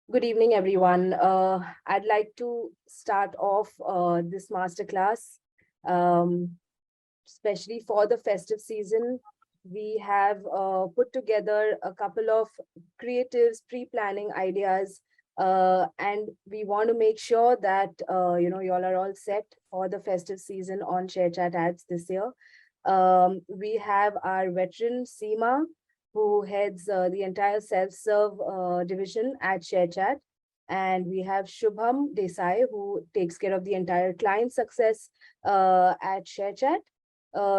Good evening, everyone. I'd like to start off this masterclass, um, especially for the festive season. We have put together a couple of creatives, pre-planning ideas, and we want to make sure that you all are all set for the festive season on ShareChat ads this year. We have our veteran Seema, who heads the entire self-serve division at ShareChat. And we have Shubham Desai, who takes care of the entire client success at ShareChat.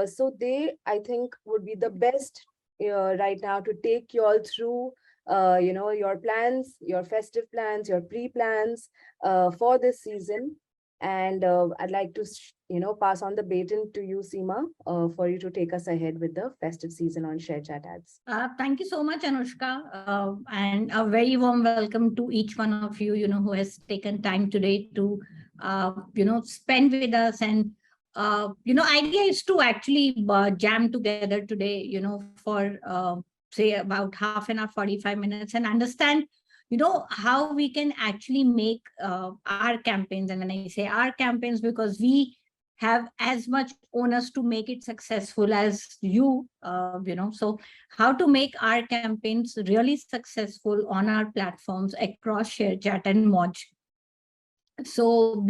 So they, I think, would be the best right now to take you all through, your plans, your festive plans, your pre-plans for this season. And I'd like to, pass on the baton to you, Seema, for you to take us ahead with the festive season on ShareChat ads. Thank you so much, Anushka, and a very warm welcome to each one of you, who has taken time today to, spend with us. And, idea is to actually jam together today, for, say, about half an hour, 45 minutes, and understand, how we can actually make our campaigns. And when I say our campaigns, because we have as much onus to make it successful as you, so how to make our campaigns really successful on our platforms across ShareChat and Moj. So,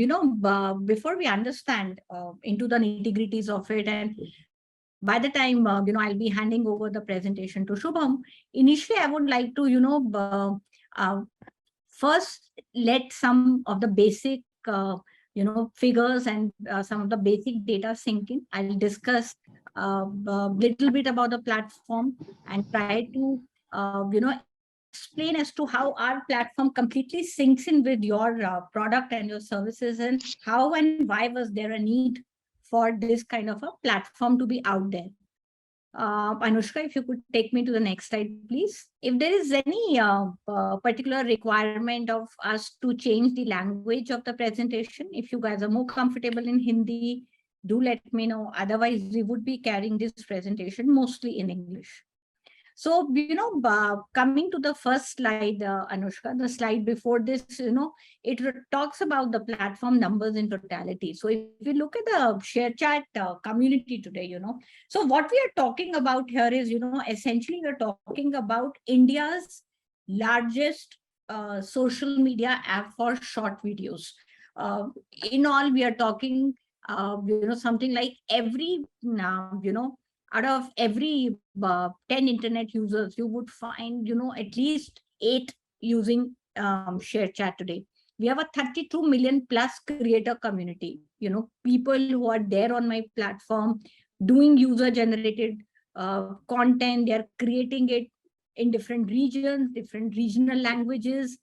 before we understand into the nitty-gritties of it, and by the time, I'll be handing over the presentation to Shubham, initially I would like to, first let some of the basic, figures and some of the basic data sink in. I'll discuss a little bit about the platform and try to, explain as to how our platform completely syncs in with your product and your services, and how and why was there a need for this kind of a platform to be out there. Anushka, if you could take me to the next slide, please. If there is any particular requirement of us to change the language of the presentation, if you guys are more comfortable in Hindi, do let me know. Otherwise, we would be carrying this presentation mostly in English. So, coming to the first slide, Anushka, the slide before this, it talks about the platform numbers in totality. So if you look at the ShareChat community today, so what we are talking about here is, essentially we're talking about India's largest social media app for short videos. In all, we are talking, something like every, out of every 10 internet users, you would find, at least 8 using ShareChat today. We have a 32 million plus creator community, people who are there on my platform doing user generated content. They're creating it in different regions, different regional languages,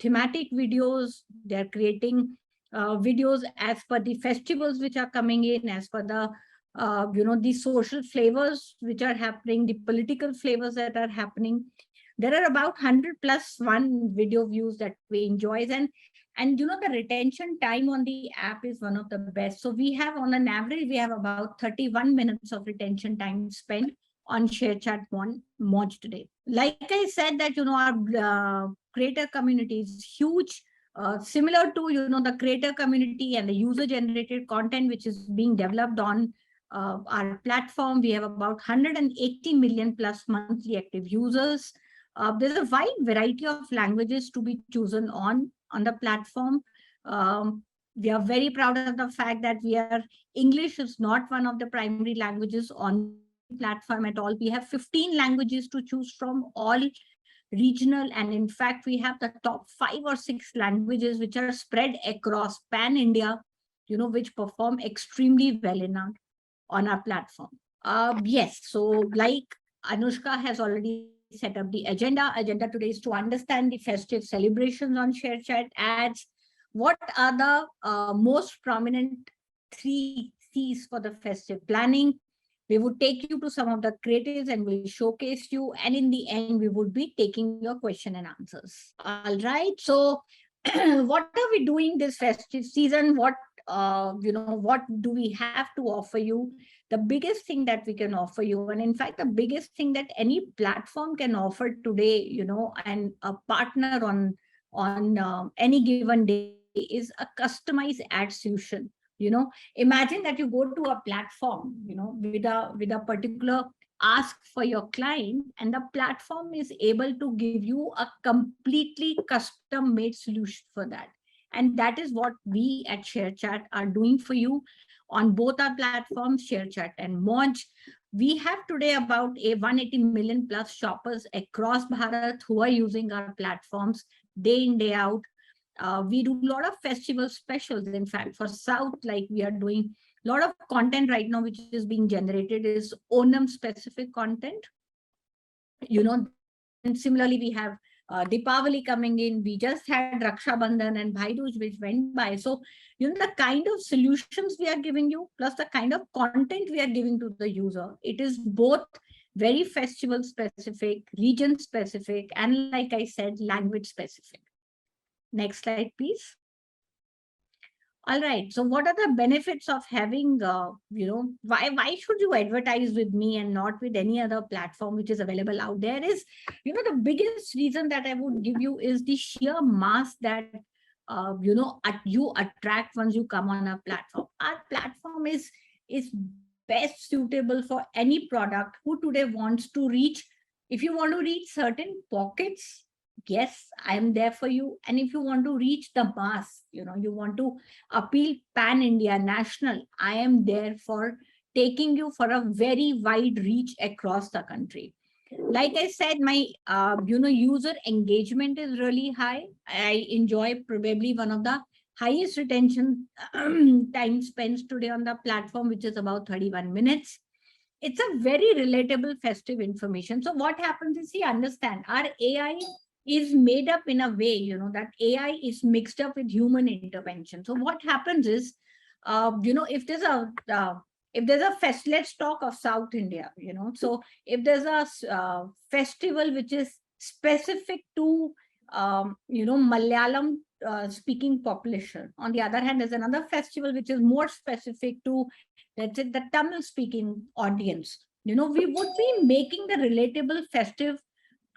thematic videos. They're creating videos as per the festivals which are coming in, as per the the social flavors which are happening, the political flavors that are happening. There are about 100 plus one video views that we enjoy, and the retention time on the app is one of the best. So we have, on an average, we have about 31 minutes of retention time spent on ShareChat one Moj today. Like I said, that our creator community is huge, similar to the creator community and the user generated content which is being developed on our platform. We have about 180 million plus monthly active users. There's a wide variety of languages to be chosen on the platform. We are very proud of the fact that English is not one of the primary languages on the platform at all. We have 15 languages to choose from, all regional, and in fact we have the top 5 or 6 languages which are spread across pan India, which perform extremely well on our platform. Yes, so like Anushka has already set up the agenda today is to understand the festive celebrations on ShareChat ads. What are the most prominent 3 C's for the festive planning? We would take you to some of the creatives and we'll showcase you. And in the end, we would be taking your question and answers. All right. So what are we doing this festive season? What do we have to offer you? The biggest thing that we can offer you, and in fact, the biggest thing that any platform can offer today, and a partner on on any given day is a customized ad solution. Imagine that you go to a platform, with a particular ask for your client, and the platform is able to give you a completely custom made solution for that. And that is what we at ShareChat are doing for you on both our platforms, ShareChat and Moj. We have today about a 180 million plus shoppers across Bharat who are using our platforms day in, day out. We do a lot of festival specials. In fact, for South, like we are doing a lot of content right now, which is being generated is Onam specific content. And similarly, we have Deepavali coming in. We just had Raksha Bandhan and Bhai Dooj, which went by. So, the kind of solutions we are giving you, plus the kind of content we are giving to the user, it is both very festival specific, region specific, and like I said, language specific. Next slide, please. All right. So what are the benefits of having, why should you advertise with me and not with any other platform which is available out there is, the biggest reason that I would give you is the sheer mass that, you attract once you come on a platform. Our platform is best suitable for any product who today wants to reach. If you want to reach certain pockets, yes, I am there for you. And if you want to reach the mass, you want to appeal pan-India, national, I am there for taking you for a very wide reach across the country. Like I said, my, user engagement is really high. I enjoy probably one of the highest retention time spent today on the platform, which is about 31 minutes. It's a very relatable festive information. So what happens is, understand our AI is made up in a way, that AI is mixed up with human intervention. So what happens is, if there's a fest, let's talk of South India, so if there's a festival which is specific to, Malayalam speaking population. On the other hand, there's another festival which is more specific to, let's say, the Tamil speaking audience. We would be making the relatable festive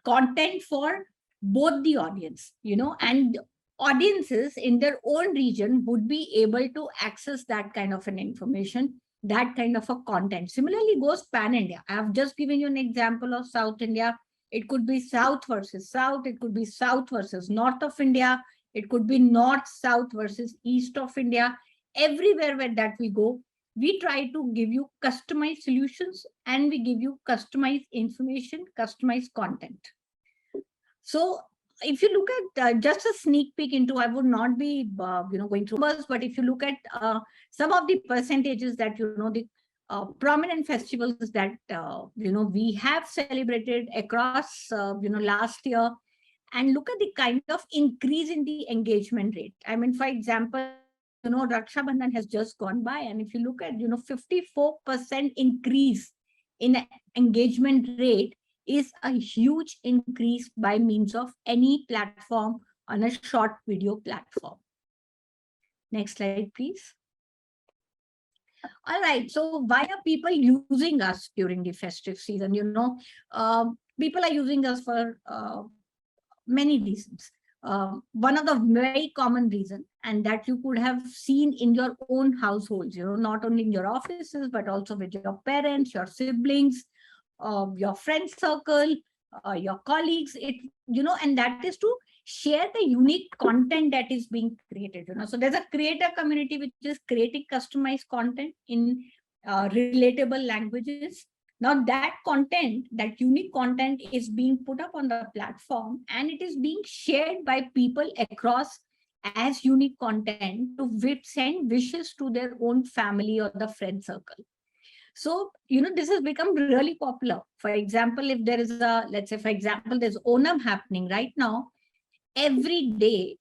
content for both the audience, and audiences in their own region would be able to access that kind of an information, that kind of a content. Similarly goes pan-India. I have just given you an example of South India. It could be South versus South. It could be South versus North of India. It could be North, South versus East of India. Everywhere where that we go, we try to give you customized solutions and we give you customized information, customized content. So if you look at just a sneak peek into, I would not be, going through numbers, but if you look at some of the percentages that, the prominent festivals that, we have celebrated across, last year, and look at the kind of increase in the engagement rate. I mean, for example, Raksha Bandhan has just gone by. And if you look at, 54% increase in engagement rate, is a huge increase by means of any platform on a short video platform. Next slide, please. All right. So why are people using us during the festive season? People are using us for many reasons. One of the very common reasons, and that you could have seen in your own households, not only in your offices, but also with your parents, your siblings, your friend circle, your colleagues, and that is to share the unique content that is being created. So there's a creator community which is creating customized content in relatable languages. Now that content, that unique content is being put up on the platform and it is being shared by people across as unique content to send wishes to their own family or the friend circle. So, this has become really popular. For example, if there is let's say, for example, there's Onam happening right now, every day,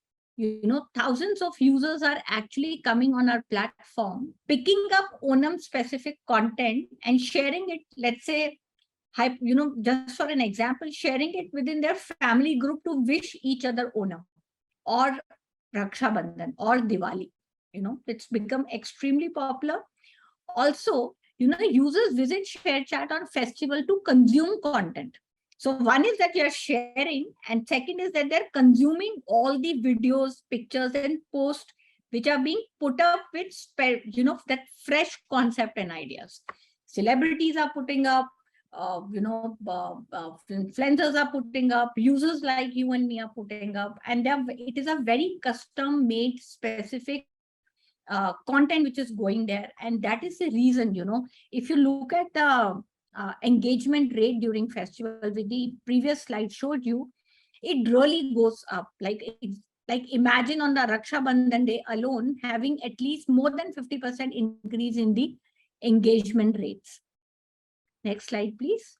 thousands of users are actually coming on our platform, picking up Onam specific content and sharing it, let's say, just for an example, sharing it within their family group to wish each other Onam or Raksha Bandhan or Diwali. It's become extremely popular. Also, users visit ShareChat on festival to consume content. So one is that you're sharing, and second is that they're consuming all the videos, pictures, and posts which are being put up with, that fresh concept and ideas. Celebrities are putting up, influencers are putting up, users like you and me are putting up, and it is a very custom made specific content which is going there. And that is the reason, if you look at the engagement rate during festival, with the previous slide showed you, it really goes up. Like imagine on the Raksha Bandhan day alone, having at least more than 50% increase in the engagement rates. Next slide, please.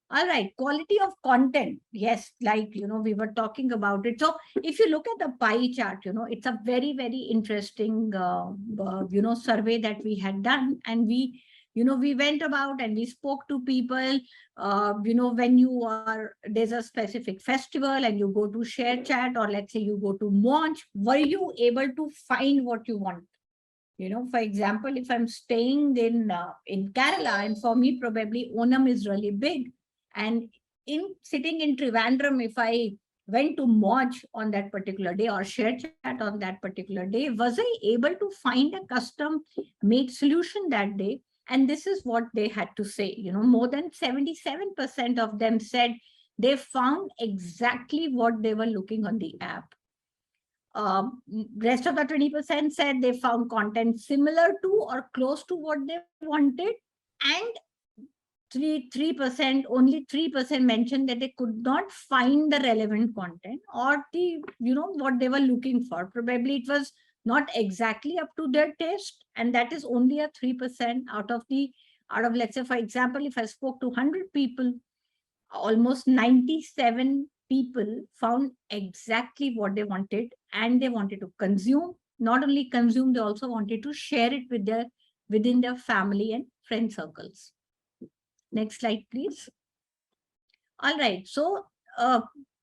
All right, quality of content. Yes, we were talking about it. So if you look at the pie chart, it's a very, very interesting, survey that we had done. And we went about and we spoke to people, when there's a specific festival and you go to ShareChat, or let's say you go to Monch, were you able to find what you want? For example, if I'm staying in Kerala, and for me, probably Onam is really big. And sitting in Trivandrum, if I went to Monch on that particular day or ShareChat on that particular day, was I able to find a custom made solution that day? And this is what they had to say. More than 77% of them said they found exactly what they were looking on the app. Rest of the 20% said they found content similar to or close to what they wanted. And 3%, only 3% mentioned that they could not find the relevant content or what they were looking for. Probably it was not exactly up to their taste. And that is only a 3% out of, let's say, for example, if I spoke to 100 people, almost 97 people found exactly what they wanted, and they wanted to consume. Not only consume, they also wanted to share it within their family and friend circles. Next slide, please. All right. So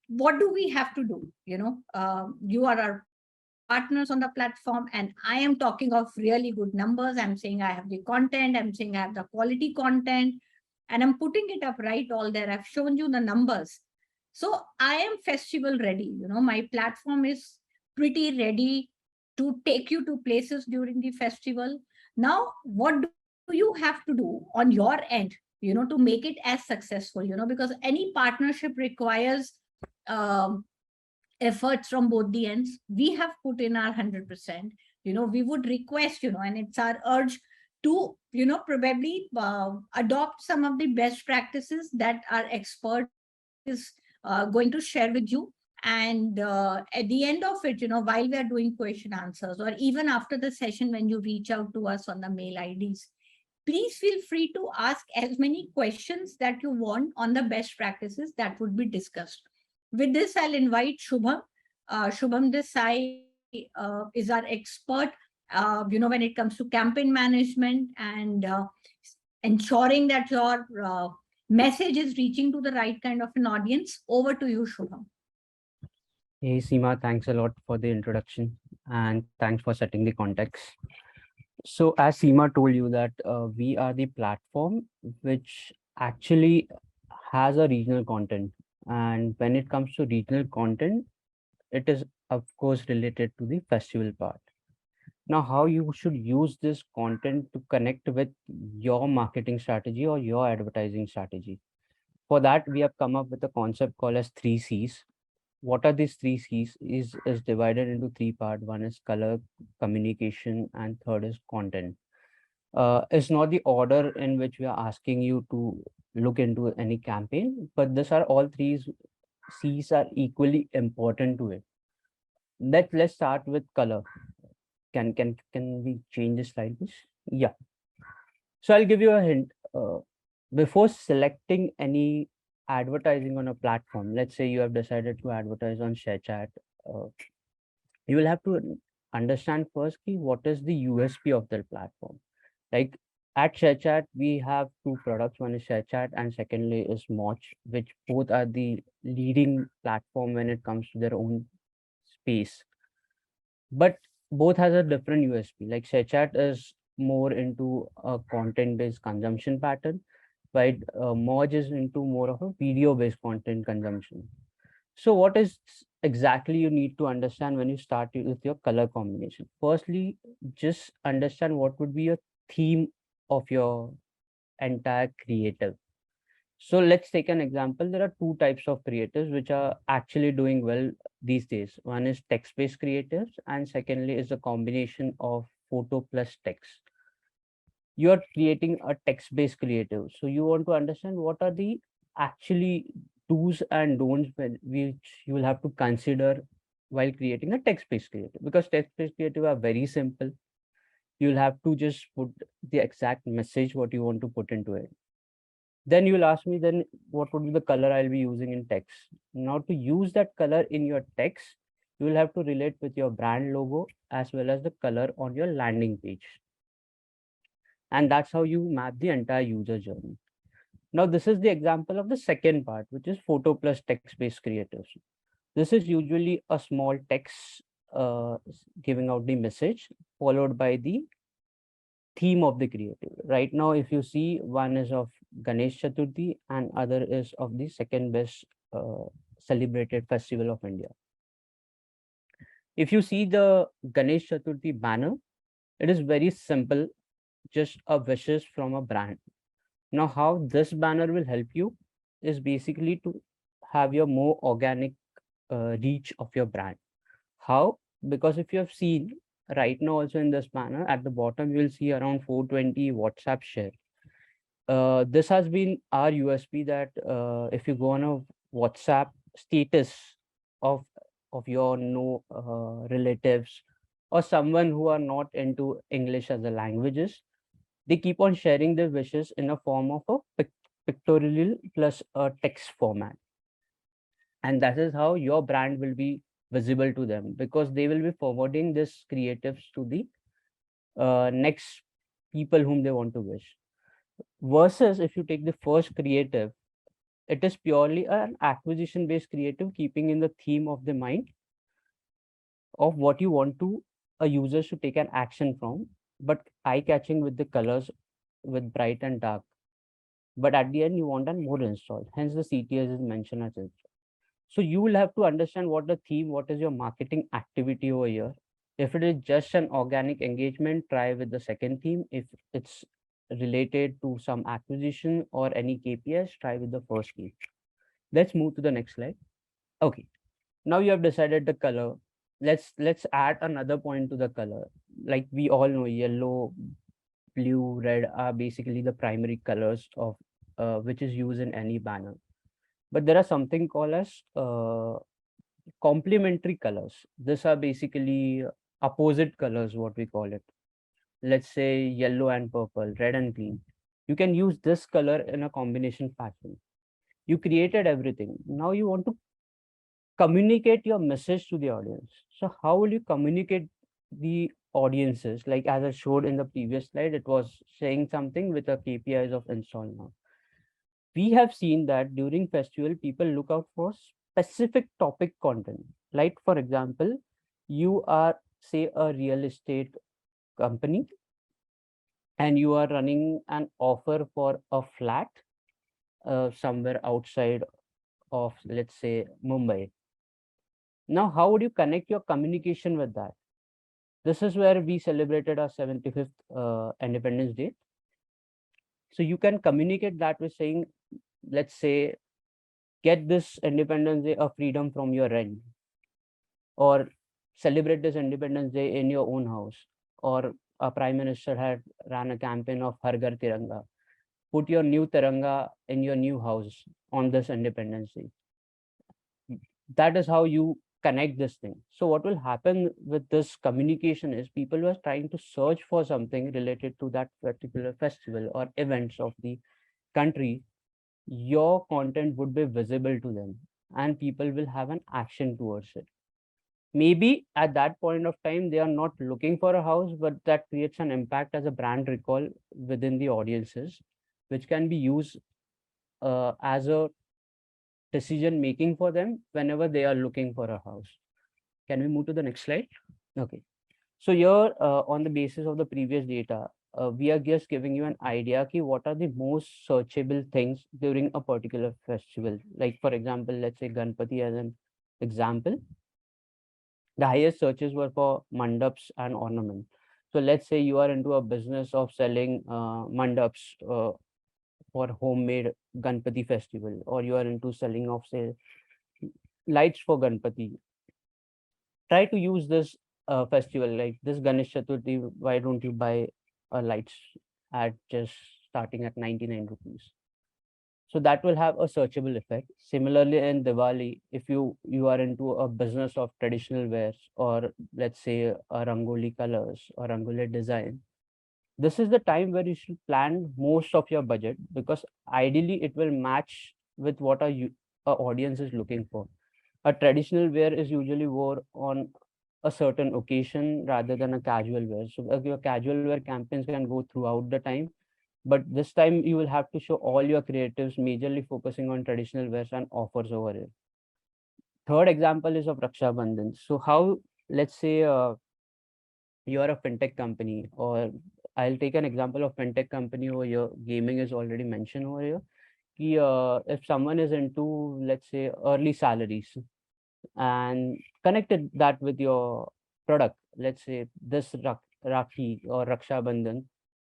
what do we have to do? You are our partners on the platform, and I am talking of really good numbers. I'm saying I have the content. I'm saying I have the quality content, and I'm putting it up right all there. I've shown you the numbers. So I am festival ready. My platform is pretty ready to take you to places during the festival. Now, what do you have to do on your end, to make it as successful, because any partnership requires efforts from both the ends. We have put in our 100%. We would request, and it's our urge to, probably adopt some of the best practices that our expert is going to share with you. And at the end of it, while we are doing question answers, or even after the session, when you reach out to us on the mail IDs, please feel free to ask as many questions that you want on the best practices that would be discussed. With this, I'll invite Shubham. Shubham Desai is our expert, when it comes to campaign management and ensuring that your message is reaching to the right kind of an audience. Over to you, Shubham. Hey, Seema, thanks a lot for the introduction and thanks for setting the context. So as Seema told you that we are the platform which actually has a regional content. And when it comes to regional content, it is of course related to the festival part. Now, how you should use this content to connect with your marketing strategy or your advertising strategy. For that, we have come up with a concept called as 3 C's. What are these 3 C's is divided into 3 parts. One is color, communication, and third is content. It's not the order in which we are asking you to look into any campaign, but these are all 3 C's are equally important to it. Let's start with color. Can we change the slide, please? Yeah. So I'll give you a hint. Before selecting any advertising on a platform, let's say you have decided to advertise on ShareChat, you will have to understand first what is the USP of their platform. Like at ShareChat, we have 2 products. One is ShareChat and secondly is Monch, which both are the leading platform when it comes to their own space. But both has a different USP. Like ShareChat is more into a content-based consumption pattern, right? Merges into more of a video based content consumption. So what is exactly you need to understand when you start with your color combination? Firstly, just understand what would be your theme of your entire creative. So let's take an example. There are two types of creatives which are actually doing well these days. One is text-based creatives, and secondly is a combination of photo plus text. You are creating a text-based creative. So you want to understand what are the actually do's and don'ts which you will have to consider while creating a text-based creative, because text-based creative are very simple. You'll have to just put the exact message what you want to put into it. Then you'll ask me, then what would be the color I'll be using in text? Now to use that color in your text, you will have to relate with your brand logo as well as the color on your landing page. And that's how you map the entire user journey. Now, this is the example of the second part, which is photo plus text-based creatives. This is usually a small text giving out the message, followed by the theme of the creative. Right now, if you see, one is of Ganesh Chaturthi and other is of the second best celebrated festival of India. If you see the Ganesh Chaturthi banner, it is very simple, just a wishes from a brand. Now, how this banner will help you is basically to have your more organic reach of your brand. How? Because if you have seen right now also in this banner, at the bottom, you will see around 420 WhatsApp share. This has been our USP that if you go on a WhatsApp status of your no relatives or someone who are not into English as a languages, they keep on sharing their wishes in a form of a pictorial plus a text format. And that is how your brand will be visible to them, because they will be forwarding this creatives to the next people whom they want to wish. Versus if you take the first creative, it is purely an acquisition based creative, keeping in the theme of the mind of what you want to a user to take an action from, but eye catching with the colors with bright and dark. But at the end, you want an more install. Hence, the CTS is mentioned as it. So you will have to understand what the theme, what is your marketing activity over here. If it is just an organic engagement, try with the second theme. If it's related to some acquisition or any KPIs, try with the first theme. Let's move to the next slide. Okay, now you have decided the color. Let's add another point to the color. Like we all know, yellow, blue, red are basically the primary colors of which is used in any banner. But there are something called as complementary colors. These are basically opposite colors, what we call it. Let's say yellow and purple, red and green. You can use this color in a combination fashion. You created everything. Now you want to communicate your message to the audience. So how will you communicate the audiences? Like as I showed in the previous slide, it was saying something with the KPIs of install now. We have seen that during festival, people look out for specific topic content. Like for example, you are say a real estate company and you are running an offer for a flat somewhere outside of, let's say, Mumbai. Now, how would you connect your communication with that? This is where we celebrated our 75th Independence Day. So you can communicate that with saying, let's say, get this Independence Day a freedom from your rent, or celebrate this Independence Day in your own house, or a prime minister had ran a campaign of Har Ghar Tiranga. Put your new Tiranga in your new house on this Independence Day. That is how you connect this thing. So what will happen with this communication is people who are trying to search for something related to that particular festival or events of the country, your content would be visible to them and people will have an action towards it. Maybe at that point of time, they are not looking for a house, but that creates an impact as a brand recall within the audiences, which can be used as a decision making for them whenever they are looking for a house. Can we move to the next slide? Okay. So here, on the basis of the previous data, we are just giving you an idea ki what are the most searchable things during a particular festival. Like for example, let's say Ganpati as an example. The highest searches were for mandaps and ornament. So let's say you are into a business of selling mandaps for homemade Ganpati festival, or you are into selling of say lights for Ganpati. Try to use this festival like this Ganesh Chaturthi. Why don't you buy lights at just starting at 99 rupees? So that will have a searchable effect. Similarly, in Diwali, if you are into a business of traditional wares, or let's say a rangoli colors or rangoli design, this is the time where you should plan most of your budget, because ideally it will match with what a audience is looking for. A traditional wear is usually wore on a certain occasion rather than a casual wear. So your casual wear campaigns can go throughout the time, but this time you will have to show all your creatives majorly focusing on traditional wears and offers over it. Third example is of Raksha Bandhan. So how, let's say you are a fintech company, or I'll take an example of fintech company over here. Gaming is already mentioned over here. If someone is into, let's say, early salaries, and connected that with your product, let's say this Rakhi or Raksha Bandhan,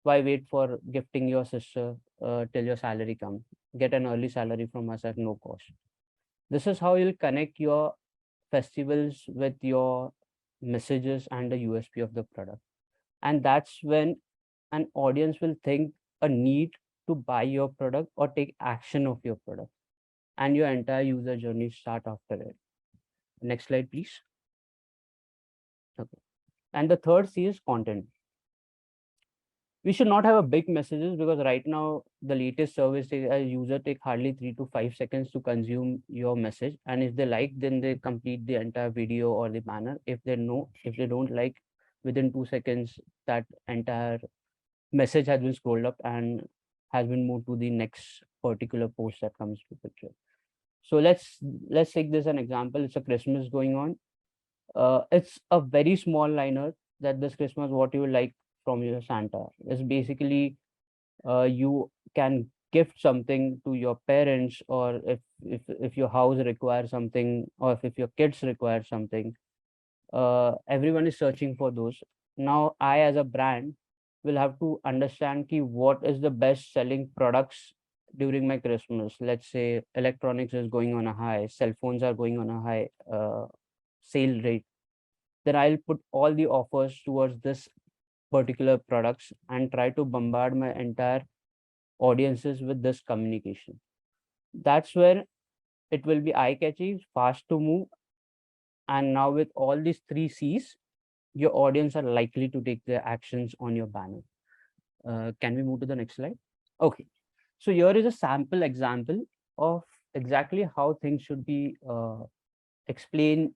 why wait for gifting your sister till your salary comes? Get an early salary from us at no cost. This is how you'll connect your festivals with your messages and the USP of the product. And that's when an audience will think a need to buy your product or take action of your product, and your entire user journey start after it. Next slide, please. Okay. And the third C is content. We should not have a big messages, because right now the latest service a user take hardly 3 to 5 seconds to consume your message, and if they like, then they complete the entire video or the banner. If they don't like, within 2 seconds that entire message has been scrolled up and has been moved to the next particular post that comes to picture. So let's take this an example. It's a Christmas going on. It's a very small liner that this Christmas what you would like from your Santa is basically you can gift something to your parents, or if your house requires something, or if your kids require something. Everyone is searching for those. Now I as a brand will have to understand ki what is the best selling products during my Christmas. Let's say electronics is going on a high, cell phones are going on a high sale rate. Then I'll put all the offers towards this particular products and try to bombard my entire audiences with this communication. That's where it will be eye catchy, fast to move. And now with all these three C's, your audience are likely to take their actions on your banner. Can we move to the next slide? Okay. So here is a sample example of exactly how things should be explained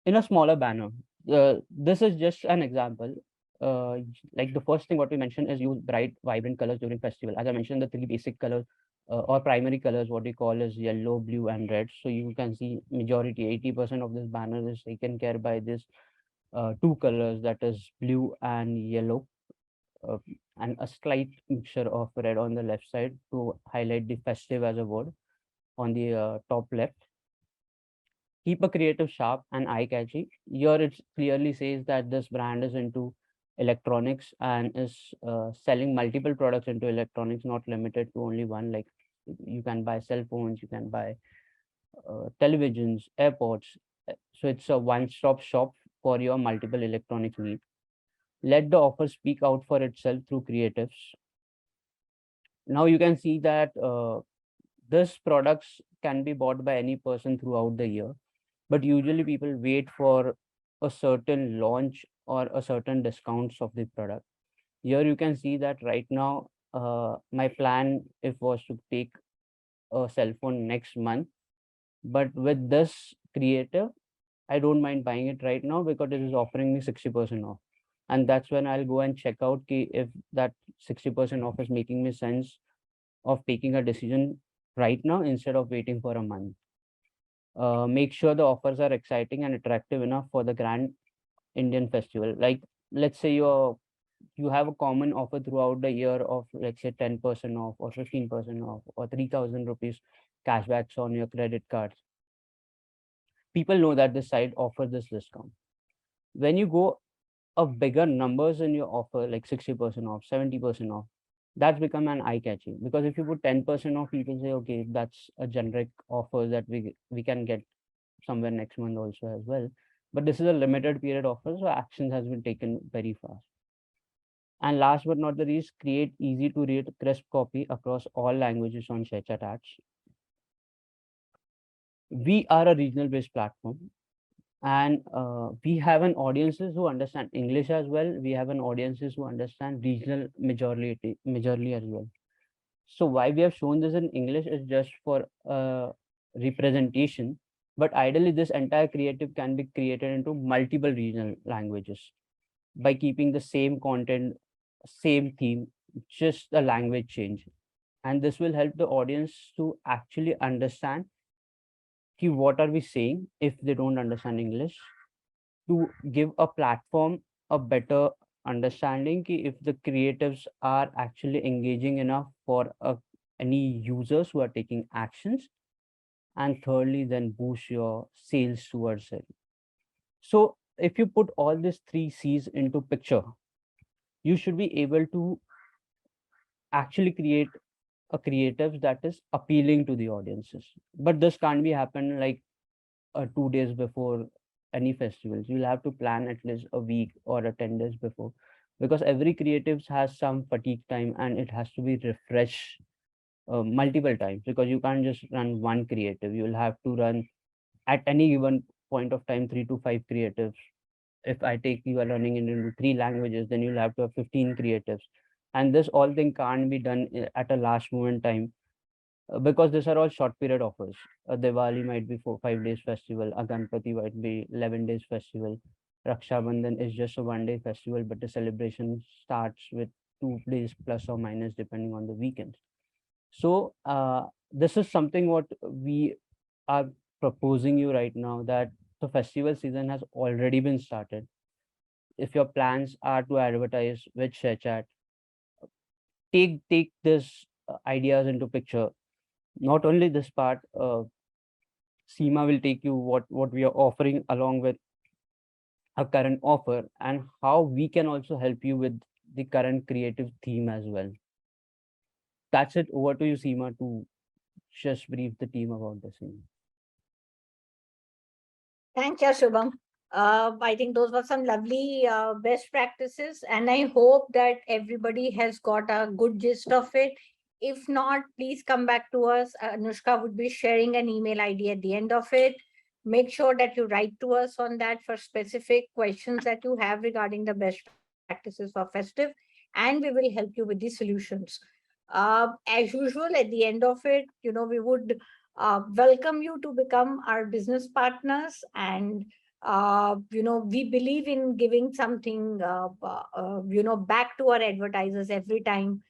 in a smaller banner. This is just an example. Uh, like the first thing what we mentioned is use bright, vibrant colors during festival. As I mentioned, the three basic colors or primary colors, what we call is yellow, blue, and red. So you can see majority, 80% of this banner is taken care by this two colors, that is blue and yellow, uh, and a slight mixture of red on the left side to highlight the festive as a word on the top left. Keep a creative sharp and eye-catchy. Here it clearly says that this brand is into electronics and is selling multiple products into electronics, not limited to only one. Like you can buy cell phones, you can buy televisions, airpods. So it's a one-stop shop for your multiple electronics needs. Let the offer speak out for itself through creatives. Now you can see that this products can be bought by any person throughout the year, but usually people wait for a certain launch or a certain discounts of the product. Here you can see that right now my plan if was to take a cell phone next month, but with this creative I don't mind buying it right now because it is offering me 60% off. And that's when I'll go and check out if that 60% off is making me sense of taking a decision right now instead of waiting for a month. Make sure the offers are exciting and attractive enough for the Indian festival. Like, let's say you have a common offer throughout the year of, let's say, 10% off or 15% off or 3,000 rupees cashbacks on your credit cards. People know that this site offers this discount. When you go a bigger numbers in your offer, like 60% off, 70% off, that's become an eye catching, because if you put 10% off, people say, okay, that's a generic offer that we can get somewhere next month also as well. But this is a limited period offer, so actions has been taken very fast. And last but not the least, create easy to read crisp copy across all languages on ShareChat ads. We are a regional based platform, and we have an audiences who understand English as well. We have an audiences who understand regional majorly as well. So why we have shown this in English is just for representation, but ideally this entire creative can be created into multiple regional languages by keeping the same content, same theme, just the language change. And this will help the audience to actually understand what are we saying if they don't understand English, to give a platform a better understanding if the creatives are actually engaging enough for any users who are taking actions, and thirdly then boost your sales towards it. So if you put all these three C's into picture, you should be able to actually create a creative that is appealing to the audiences. But this can't be happen like 2 days before any festivals. You'll have to plan at least a week or a 10 days before, because every creatives has some fatigue time and it has to be refreshed multiple times, because you can't just run one creative. You'll have to run at any given point of time 3 to 5 creatives. If I take you are running it into 3 languages, then you'll have to have 15 creatives, and this all thing can't be done at a last moment time, because these are all short period offers. A Diwali might be 4 5 days festival, a Ganpati might be 11 days festival, Raksha Bandhan is just a 1 day festival, but the celebration starts with 2 days plus or minus depending on the weekends. So this is something what we are proposing you right now, that the festival season has already been started. If your plans are to advertise with ShareChat, take this ideas into picture. Not only this part, Seema will take you what we are offering along with a current offer, and how we can also help you with the current creative theme as well. That's it. Over to you, Seema, to just brief the team about the same. Thank you, Shubham. I think those were some lovely best practices, and I hope that everybody has got a good gist of it. If not, please come back to us. Anushka would be sharing an email ID at the end of it. Make sure that you write to us on that for specific questions that you have regarding the best practices for festive, and we will help you with the solutions. As usual, at the end of it, we would welcome you to become our business partners, and we believe in giving something back to our advertisers every time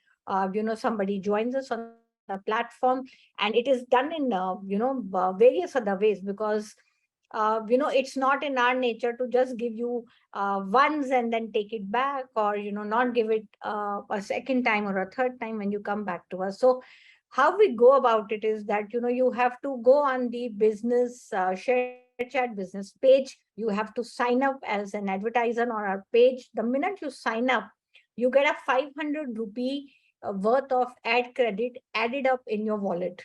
somebody joins us on the platform. And it is done in various other ways, because it's not in our nature to just give you once and then take it back, or not give it a second time or a third time when you come back to us. So how we go about it is that you have to go on the business ShareChat business page. You have to sign up as an advertiser on our page. The minute you sign up, you get a 500 rupee worth of ad credit added up in your wallet.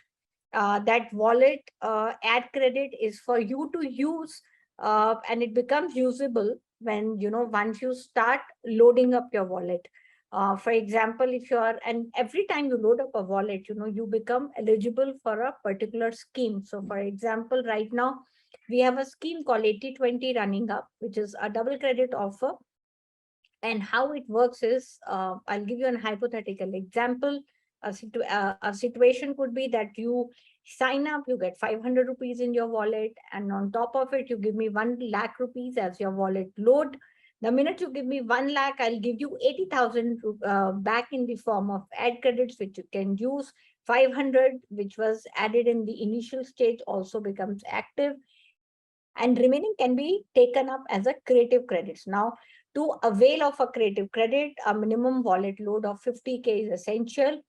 That wallet ad credit is for you to use, and it becomes usable when once you start loading up your wallet. For example, if you are, and every time you load up a wallet, you become eligible for a particular scheme. So for example, right now we have a scheme called 80/20 running up, which is a double credit offer. And how it works is, I'll give you an hypothetical example. A situation could be that you sign up, you get 500 rupees in your wallet, and on top of it, you give me 1 lakh rupees as your wallet load. The minute you give me 1 lakh, I'll give you 80,000 back in the form of ad credits, which you can use. 500, which was added in the initial stage, also becomes active. and remaining can be taken up as a creative credits. Now, to avail of a creative credit, a minimum wallet load of 50K is essential.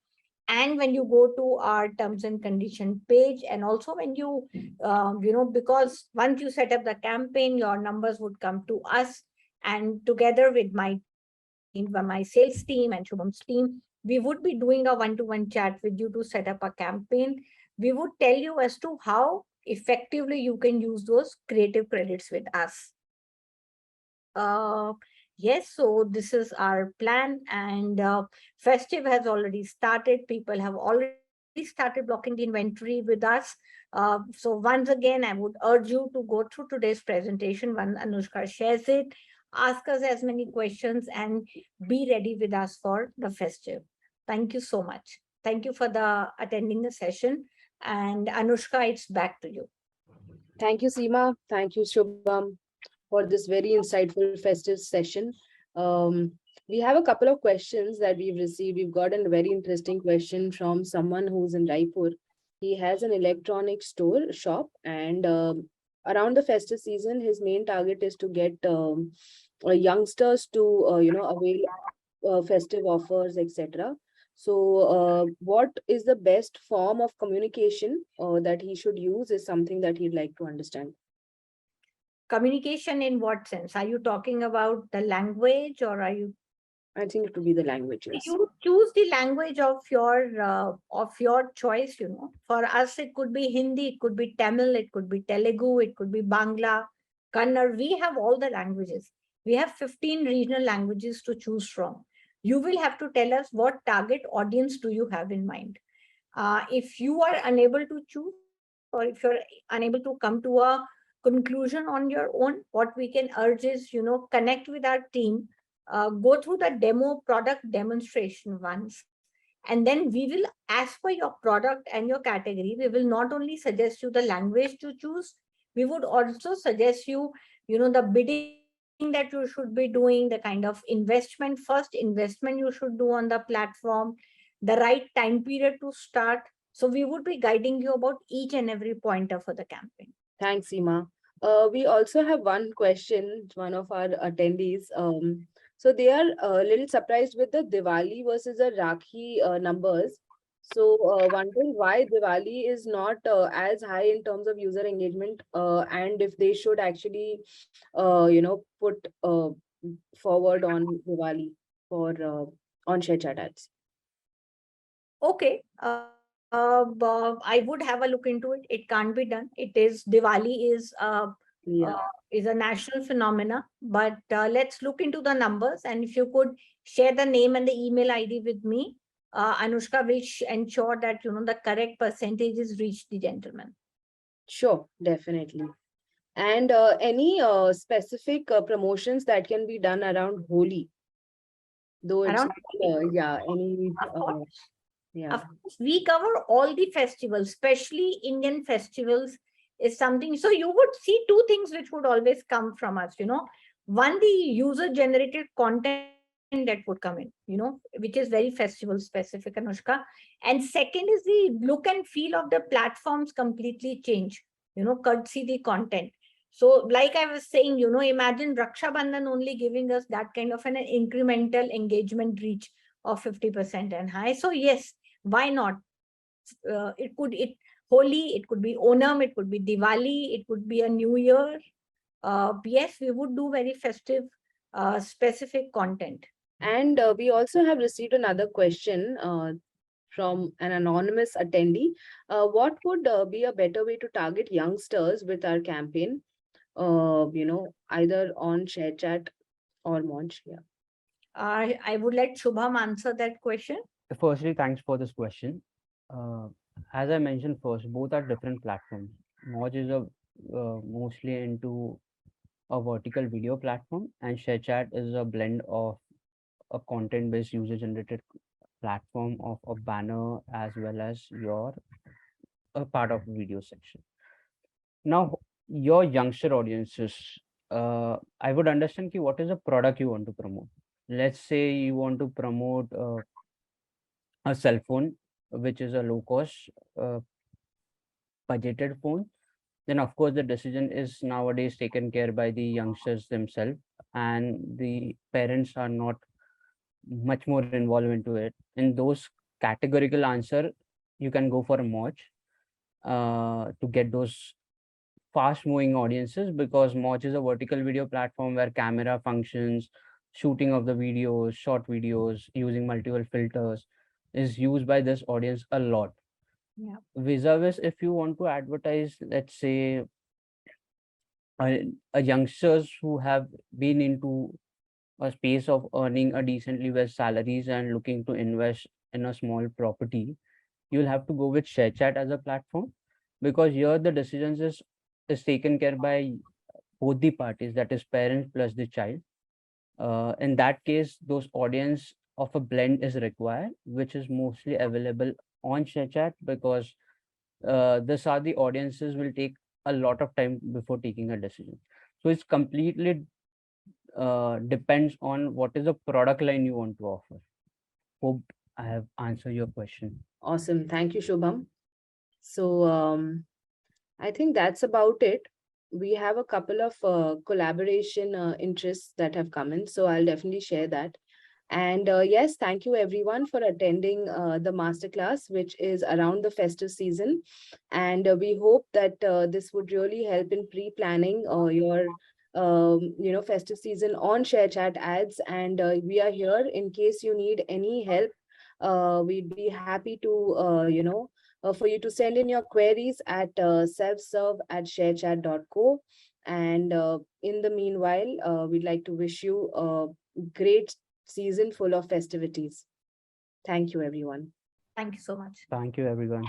And when you go to our terms and condition page, and also when you, because once you set up the campaign, your numbers would come to us, and together with my sales team and Shubham's team, we would be doing a one-to-one chat with you to set up a campaign. We would tell you as to how effectively you can use those creative credits with us. Yes, so this is our plan, and festive has already started. People have already started blocking the inventory with us. So once again, I would urge you to go through today's presentation when Anushka shares it. Ask us as many questions and be ready with us for the festive. Thank you so much. Thank you for attending the session. And Anushka, it's back to you. Thank you, Seema. Thank you, Shubham, for this very insightful festive session. We have a couple of questions that we've received. We've got a very interesting question from someone who's in Raipur. He has an electronics shop, and around the festive season, his main target is to get youngsters to avail festive offers, etc. So, what is the best form of communication that he should use is something that he'd like to understand. Communication in what sense? Are you talking about the language, or are you? I think it would be the languages. You choose the language of your choice. For us, it could be Hindi, it could be Tamil, it could be Telugu, it could be Bangla, Kannada. We have all the languages. We have 15 regional languages to choose from. You will have to tell us what target audience do you have in mind. If you are unable to choose, or if you're unable to come to a conclusion on your own, what we can urge is, connect with our team, go through the demo product demonstration once, and then we will, as per your product and your category, we will not only suggest you the language to choose, we would also suggest you, the bidding that you should be doing, the kind of first investment you should do on the platform, the right time period to start. So we would be guiding you about each and every pointer for the campaign. Thanks, Seema. We also have one question, one of our attendees. So they are a little surprised with the Diwali versus the Rakhi numbers. So wondering why Diwali is not as high in terms of user engagement, and if they should actually, put forward on Diwali for on ShareChat ads. Okay. I would have a look into it. It can't be done. Diwali is a national phenomena, but let's look into the numbers. And if you could share the name and the email ID with me, Anushka will ensure that the correct percentages reach the gentleman. Sure, definitely. And any specific promotions that can be done around Holi? Though it's Of course, we cover all the festivals, especially Indian festivals is something. So you would see two things which would always come from us, One, the user generated content that would come in, which is very festival specific, Anushka. And second is the look and feel of the platforms completely change, courtesy the content. So like I was saying, imagine Raksha Bandhan only giving us that kind of an incremental engagement reach of 50% and high. So yes, why not? Holi, it could be Onam, it could be Diwali, it could be a New Year. Yes, we would do very festive, specific content. And we also have received another question from an anonymous attendee. What would be a better way to target youngsters with our campaign? Either on ShareChat or Monch. Yeah. I would let Shubham answer that question. Firstly, thanks for this question. As I mentioned first, both are different platforms. Moj is mostly into a vertical video platform, and ShareChat is a blend of a content-based user-generated platform of a banner as well as a part of video section. Now, your youngster audiences, I would understand what is a product you want to promote. Let's say you want to promote a cell phone, which is a low cost budgeted phone. then of course the decision is nowadays taken care by the youngsters themselves, and the parents are not much more involved into it. In those categorical answer, you can go for a Moj to get those fast moving audiences, because Moj is a vertical video platform where camera functions, shooting of the videos, short videos using multiple filters is used by this audience a lot. Yeah. Vis-a-vis, if you want to advertise, let's say a youngsters who have been into a space of earning a decently well salaries and looking to invest in a small property, you'll have to go with ShareChat as a platform, because here the decisions is taken care by both the parties, that is parents plus the child. In that case, those audience of a blend is required, which is mostly available on ShareChat, because this are the audiences will take a lot of time before taking a decision. So it's completely depends on what is the product line you want to offer. Hope I have answered your question. Awesome. Thank you, Shubham. So I think that's about it. We have a couple of collaboration interests that have come in, so I'll definitely share that. And yes, thank you everyone for attending the masterclass, which is around the festive season. And we hope that this would really help in pre-planning your festive season on ShareChat ads. And we are here in case you need any help. We'd be happy to for you to send in your queries at selfserve@sharechat.co. And in the meanwhile, we'd like to wish you a great season full of festivities. Thank you, everyone. Thank you so much. Thank you, everyone.